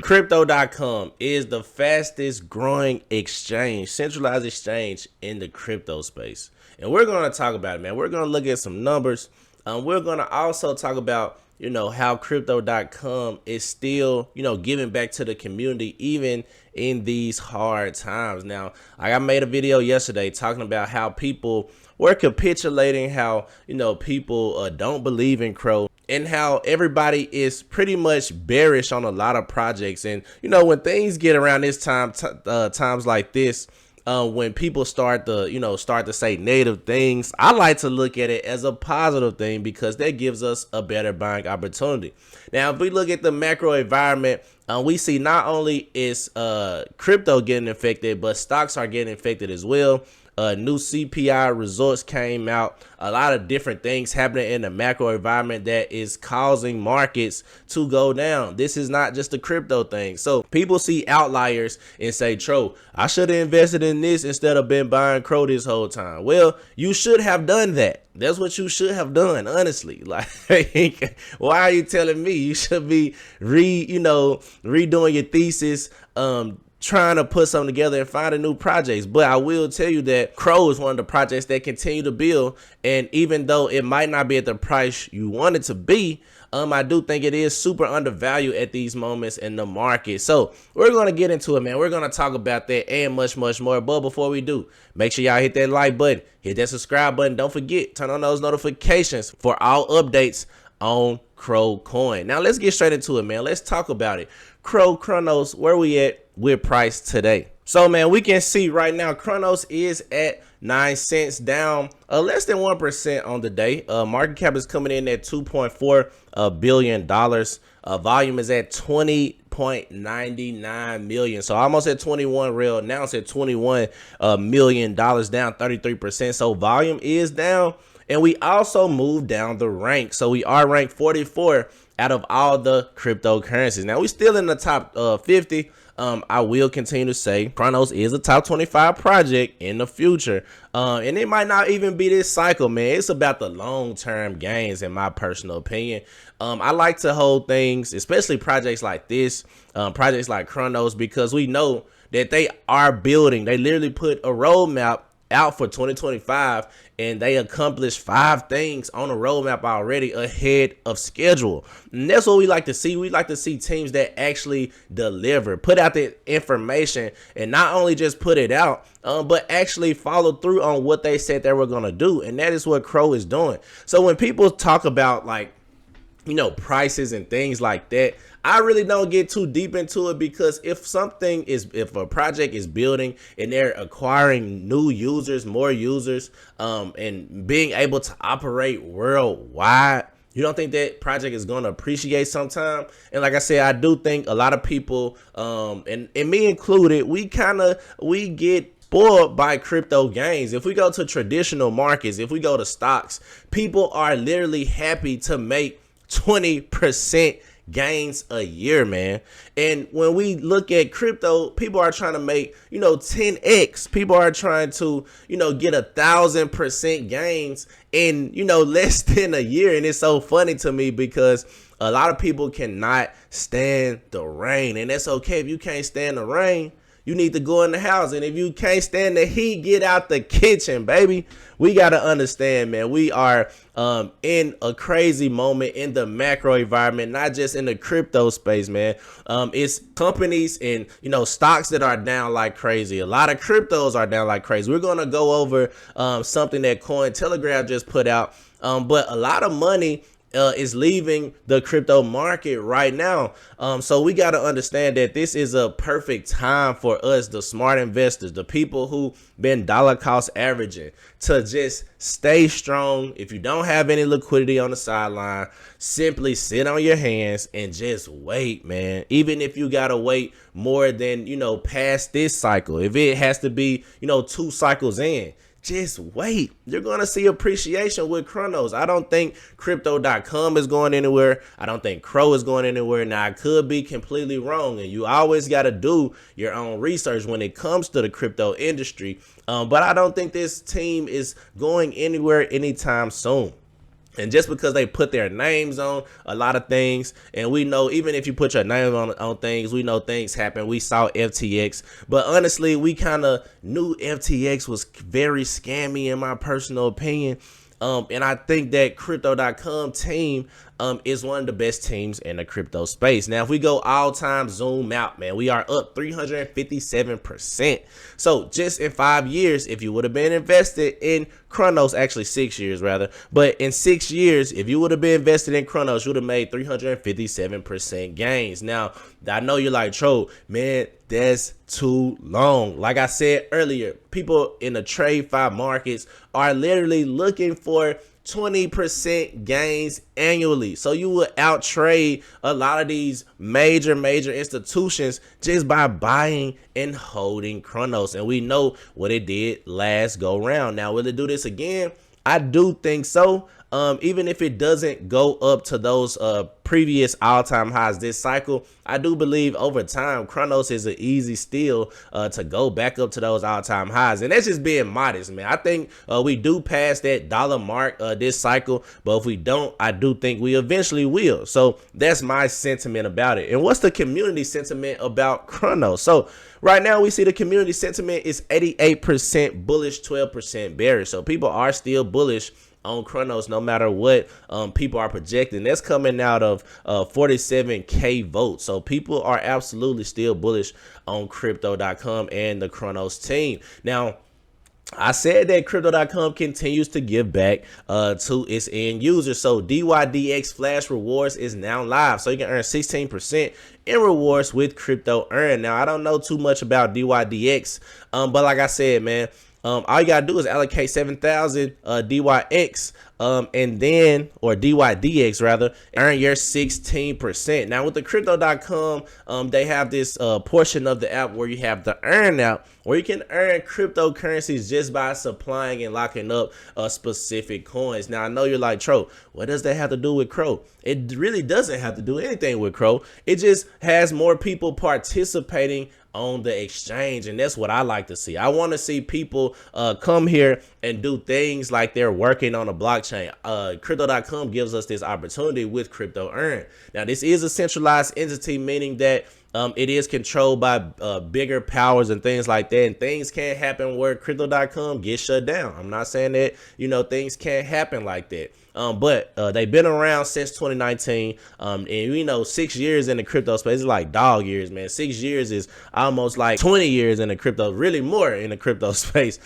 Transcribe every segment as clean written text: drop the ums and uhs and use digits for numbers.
Crypto.com is the fastest growing exchange, centralized exchange in the crypto space. And we're going to talk about it, man. We're going to look at some numbers. We're going to also talk about, how Crypto.com is still, giving back to the community, even in these hard times. Now, I made a video yesterday talking about how people were capitulating, how, people don't believe in Crow, and how everybody is pretty much bearish on a lot of projects. And, when things get around this time, times like this, when people start to say negative things, I like to look at it as a positive thing because that gives us a better buying opportunity. Now, if we look at the macro environment, we see not only is crypto getting affected, but stocks are getting affected as well. New CPI results came out. A lot of different things happening in the macro environment that is causing markets to go down. This is not just a crypto thing. So people see outliers and say, Tro, I should have invested in this instead of been buying Crow this whole time. Well, you should have done that. That's what you should have done, honestly. Like, why are you telling me? You should be redoing your thesis, trying to put something together and find a new projects. But I will tell you that Crow is one of the projects that continue to build. And even though it might not be at the price you want it to be, I do think it is super undervalued at these moments in the market. So we're going to get into it, man. We're going to talk about that and much, much more. But before we do, make sure y'all hit that like button, hit that subscribe button. Don't forget, turn on those notifications for all updates on Crow Coin. Now let's get straight into it, man. Let's talk about it. Kronos, where we at with price today? So, man, we can see right now Kronos is at 9 cents, down less than 1% on the day. Market cap is coming in at $2.4 billion. Volume is at 20.99 million. So almost at 21 real. Now it's at $21 million, down 33%. So volume is down. And we also moved down the rank. So we are ranked 44 out of all the cryptocurrencies. Now we're still in the top 50. I will continue to say Kronos is a top 25 project in the future. And it might not even be this cycle, man. It's about the long-term gains, in my personal opinion. I like to hold things, especially projects like this, projects like Kronos, because we know that they are building. They literally put a roadmap out for 2025, and they accomplished 5 things on a roadmap already ahead of schedule. And that's what we like to see. We like to see teams that actually deliver, put out the information, and not only just put it out, but actually follow through on what they said they were going to do. And that is what Crow is doing. So when people talk about, like, prices and things like that, I really don't get too deep into it, because if a project is building and they're acquiring new users, more users, and being able to operate worldwide, you don't think that project is going to appreciate sometime? And like I said, I do think a lot of people, and me included, we get spoiled by crypto gains. If we go to traditional markets, if we go to stocks, people are literally happy to make 20% gains a year, man. And when we look at crypto, people are trying to make 10x. People are trying to get 1,000% gains in less than a year. And it's so funny to me because a lot of people cannot stand the rain, and that's okay. If you can't stand the rain, you need to go in the house. And if you can't stand the heat, get out the kitchen, baby. We got to understand, man, we are in a crazy moment in the macro environment, not just in the crypto space, man. It's companies and, stocks that are down like crazy. A lot of cryptos are down like crazy. We're going to go over something that Cointelegraph just put out. But a lot of money is leaving the crypto market right now. So we got to understand that this is a perfect time for us, the smart investors, the people who been dollar cost averaging, to just stay strong. If you don't have any liquidity on the sideline, simply sit on your hands and just wait, man. Even if you got to wait more than, past this cycle, if it has to be, 2 cycles in, just wait. You're going to see appreciation with Kronos. I don't think Crypto.com is going anywhere. I don't think Crow is going anywhere. Now, I could be completely wrong, and you always got to do your own research when it comes to the crypto industry. But I don't think this team is going anywhere anytime soon. And just because they put their names on a lot of things, and we know even if you put your name on things, we know things happen. We saw FTX, but honestly, we kind of knew FTX was very scammy in my personal opinion. And I think that Crypto.com team is one of the best teams in the crypto space. Now, if we go all time zoom out, man, we are up 357%. So just in 5 years, if you would have been invested in Kronos, actually 6 years rather, but in 6 years, if you would have been invested in Kronos, you would have made 357% gains. Now, I know you're like, Tro, man, that's too long. Like I said earlier, people in the TradeFi markets are literally looking for 20% gains annually. So you will out trade a lot of these major institutions just by buying and holding Kronos. And we know what it did last go round. Now, will it do this again? I do think so. Even if it doesn't go up to those previous all-time highs this cycle, I do believe over time Kronos is an easy steal to go back up to those all-time highs. And that's just being modest, man. I think we do pass that dollar mark this cycle, but if we don't, I do think we eventually will. So that's my sentiment about it. And what's the community sentiment about Kronos? So right now we see the community sentiment is 88% bullish, 12% bearish. So people are still bullish on Kronos no matter what people are projecting. That's coming out of 47K votes. So people are absolutely still bullish on Crypto.com and the Kronos team. Now, I said that Crypto.com continues to give back to its end users. So DYDX Flash Rewards is now live. So you can earn 16% in rewards with Crypto Earn. Now, I don't know too much about DYDX, but like I said, man, all you gotta do is allocate 7,000 DYX and then, or DYDX rather, earn your 16%. Now with the Crypto.com, they have this portion of the app where you have the earn app, where you can earn cryptocurrencies just by supplying and locking up specific coins. Now I know you're like, Tro, what does that have to do with Crow? It really doesn't have to do anything with Crow. It just has more people participating on the exchange, and that's what I like to see. I want to see people come here and do things like they're working on a blockchain. Crypto.com gives us this opportunity with Crypto Earn. Now, this is a centralized entity, meaning that it is controlled by bigger powers and things like that, and things can't happen where Crypto.com gets shut down. I'm not saying that, you know, things can't happen like that. But they've been around since 2019, and you know, 6 years in the crypto space is like dog years, man. 6 years is almost like 20 years in the crypto, really more in the crypto space.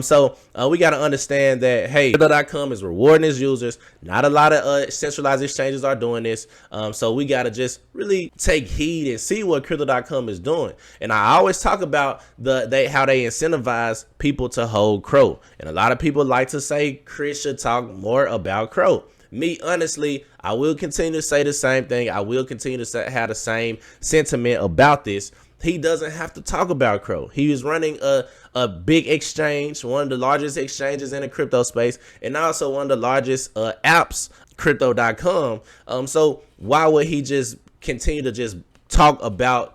So we got to understand that, hey, Crypto.com is rewarding its users. Not a lot of centralized exchanges are doing this. So we got to just really take heed and see what Crypto.com is doing. And I always talk about how they incentivize people to hold Crow. And a lot of people like to say Chris should talk more about Crow. Me, honestly, I will continue to say the same thing. I will continue to have the same sentiment about this. He doesn't have to talk about Crow. He is running a big exchange, one of the largest exchanges in the crypto space, and also one of the largest apps, Crypto.com. So why would he just continue to just talk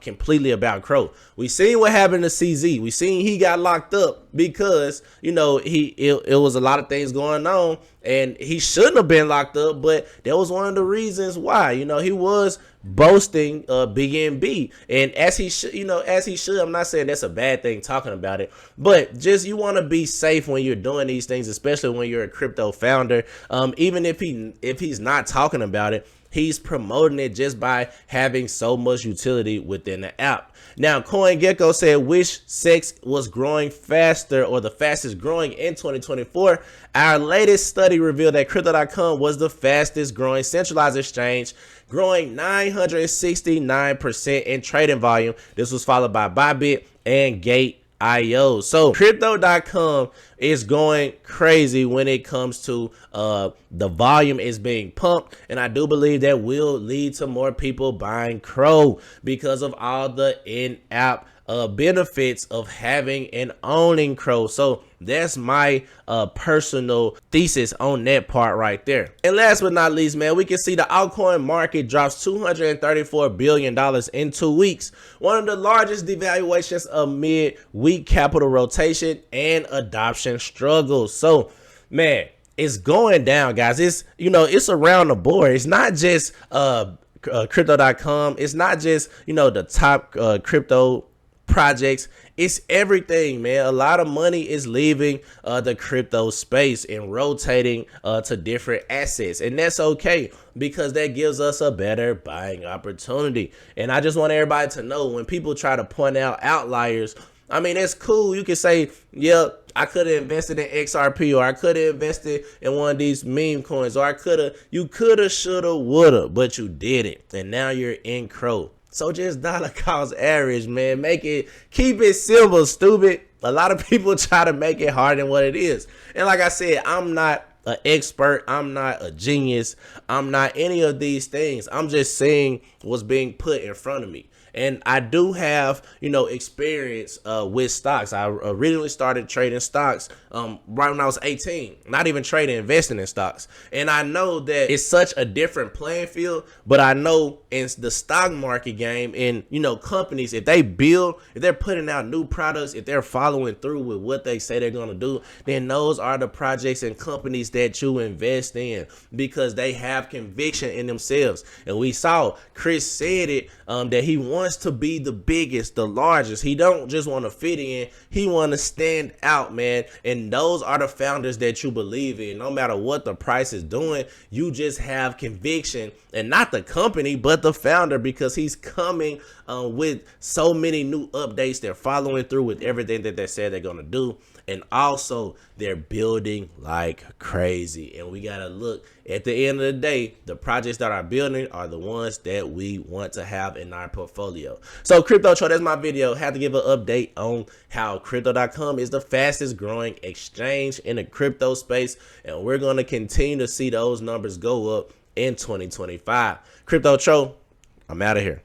completely about Crow? We seen what happened to CZ. We seen he got locked up because, you know, it was a lot of things going on, and he shouldn't have been locked up, but that was one of the reasons why. You know, he was boasting BNB, and as he should, you know, as he should. I'm not saying that's a bad thing talking about it, but just you want to be safe when you're doing these things, especially when you're a crypto founder. Even if he's not talking about it, he's promoting it just by having so much utility within the app. Now, CoinGecko said wish sex was growing faster, or the fastest growing in 2024. Our latest study revealed that Crypto.com was the fastest growing centralized exchange, growing 969% in trading volume. This was followed by Bybit and Gate.io. So Crypto.com is going crazy when it comes to the volume is being pumped, and I do believe that will lead to more people buying Crow because of all the in-app benefits of having and owning Crow. So that's my personal thesis on that part right there. And last but not least, man, we can see the altcoin market drops $234 billion in 2 weeks. One of the largest devaluations amid weak capital rotation and adoption struggles. So, man, it's going down, guys. It's, you know, it's around the board. It's not just crypto.com. It's not just, you know, the top crypto projects. It's everything, man. A lot of money is leaving the crypto space and rotating to different assets, and that's okay because that gives us a better buying opportunity. And I just want everybody to know, when people try to point out outliers, I mean, it's cool. You can say, yeah, I could have invested in XRP, or I could have invested in one of these meme coins, or you could have, should have, would have, but you didn't. And now you're in Crow. So just dollar cost average, man. Keep it simple, stupid. A lot of people try to make it harder than what it is. And like I said, I'm not an expert. I'm not a genius. I'm not any of these things. I'm just saying what's being put in front of me. And I do have, you know, experience with stocks. I originally started trading stocks right when I was 18, not even trading, investing in stocks. And I know that it's such a different playing field, but I know in the stock market game, and, you know, companies, if they're putting out new products, if they're following through with what they say they're going to do, then those are the projects and companies that you invest in, because they have conviction in themselves. And we saw Chris said it, that he wants to be the biggest, the largest. He don't just want to fit in. He want to stand out, man. And those are the founders that you believe in. No matter what the price is doing, you just have conviction, and not the company, but the founder, because he's coming with so many new updates. They're following through with everything that they said they're going to do. And also, they're building like crazy. And we got to look, at the end of the day, the projects that are building are the ones that we want to have in our portfolio. So, Crypto Tro, that's my video. Had to give an update on how crypto.com is the fastest growing exchange in the crypto space. And we're going to continue to see those numbers go up in 2025. Crypto Tro, I'm out of here.